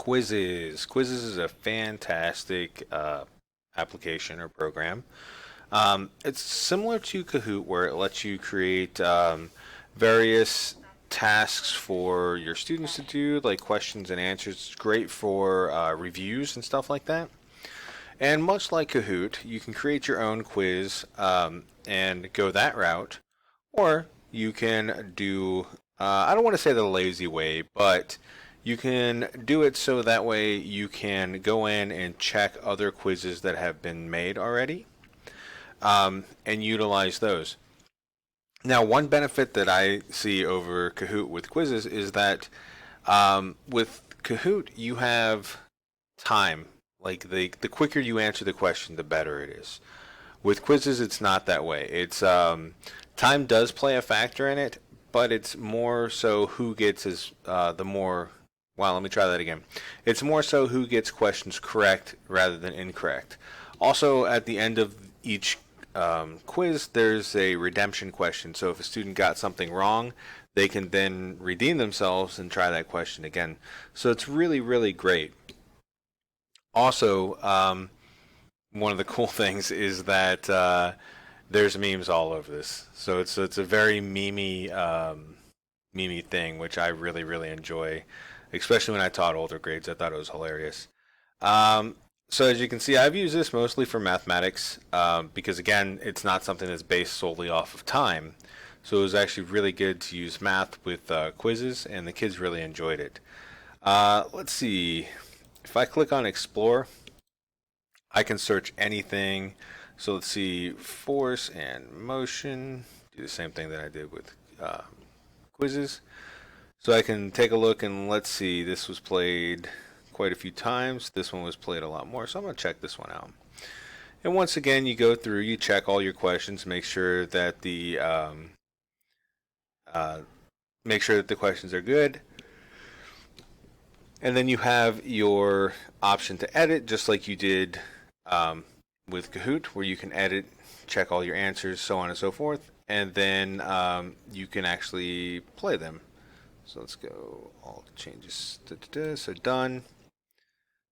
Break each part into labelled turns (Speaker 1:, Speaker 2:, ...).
Speaker 1: Quizziz. Quizziz is a fantastic application or program. It's similar to Kahoot, where it lets you create various tasks for your students to do, like questions and answers. It's great for reviews and stuff like that. And much like Kahoot, you can create your own quiz and go that route, or you can do, I don't want to say the lazy way, but you can do it so that way you can go in and check other quizzes that have been made already and utilize those. Now, one benefit that I see over Kahoot with quizzes is that with Kahoot, you have time. Like the quicker you answer the question, the better it is. With quizzes, it's not that way. It's time does play a factor in it, but it's more so who gets the more. Wow, let me try that again. It's more so who gets questions correct rather than incorrect. Also, at the end of each quiz, there's a redemption question. So if a student got something wrong, they can then redeem themselves and try that question again. So it's really, really great. Also, one of the cool things is that there's memes all over this. So it's a very memey thing, which I really, really enjoy, especially when I taught older grades. I thought it was hilarious. Um, so as you can see, I've used this mostly for mathematics because again, it's not something that's based solely off of time. So it was actually really good to use math with quizzes, and the kids really enjoyed it. Let's see. If I click on Explore, I can search anything. So let's see, force and motion. Do the same thing that I did with quizzes. So I can take a look and let's see, this was played quite a few times. This one was played a lot more, so I'm going to check this one out. And once again, you go through, you check all your questions, uh, make sure that the questions are good. And then you have your option to edit, just like you did with Kahoot, where you can edit, check all your answers, so on and so forth. And then you can actually play them. So let's go all changes. So done.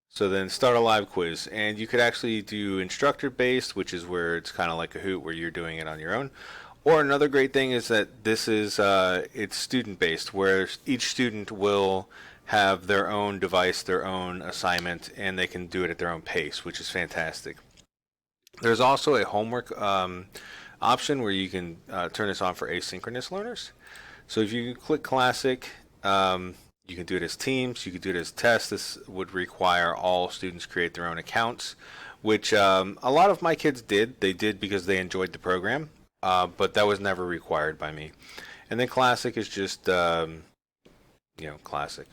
Speaker 1: So then start a live quiz. And you could actually do instructor based, which is where it's kind of like Kahoot, where you're doing it on your own. Or another great thing is that this is it's student based, where each student will have their own device, their own assignment, and they can do it at their own pace, which is fantastic. There's also a homework option where you can turn this on for asynchronous learners. So if you click Classic, you can do it as teams, you can do it as tests. This would require all students create their own accounts, which a lot of my kids did. They did because they enjoyed the program, but that was never required by me. And then Classic is just, Classic.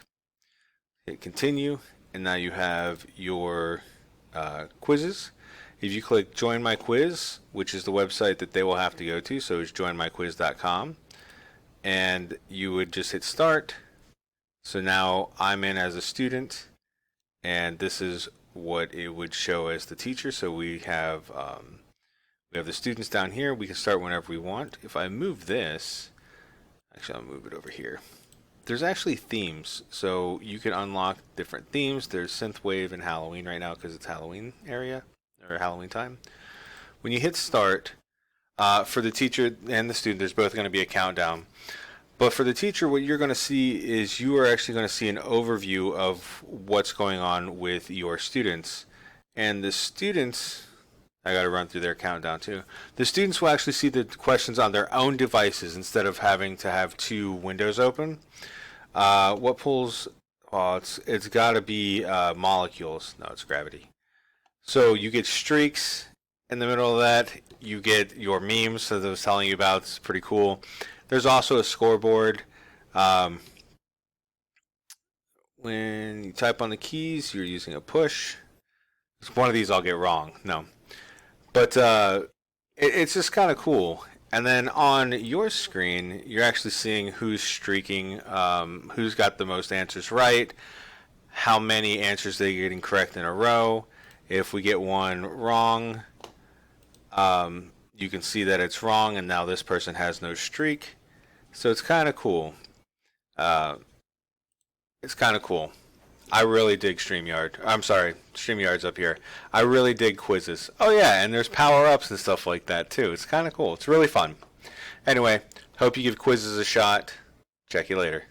Speaker 1: Hit continue, and now you have your quizzes. If you click join my quiz, which is the website that they will have to go to, so it's joinmyquiz.com, and you would just hit start. So now I'm in as a student, and this is what it would show as the teacher. So we have the students down here. We can start whenever we want. If I move this, actually I'll move it over here. There's actually themes, so you can unlock different themes. There's synthwave and Halloween right now because it's Halloween area or Halloween time. When you hit start, for the teacher and the student, there's both going to be a countdown. But for the teacher, what you're going to see is you are actually going to see an overview of what's going on with your students. And the students, I got to run through their countdown too. The students will actually see the questions on their own devices instead of having to have two windows open. What pulls? Oh, it's got to be molecules. No, it's gravity. So you get streaks in the middle of that. You get your memes that I was telling you about. It's pretty cool. There's also a scoreboard. When you type on the keys, you're using a push. One of these I'll get wrong. No. But it's just kind of cool. And then on your screen, you're actually seeing who's streaking, who's got the most answers right, how many answers they're getting correct in a row. If we get one wrong, you can see that it's wrong, and now this person has no streak. So it's kind of cool. Uh, it's kind of cool. I really dig StreamYard. I'm sorry, StreamYard's up here. I really dig Quizziz. Oh yeah, and there's power-ups and stuff like that too. It's kind of cool. It's really fun. Anyway, hope you give Quizziz a shot. Check you later.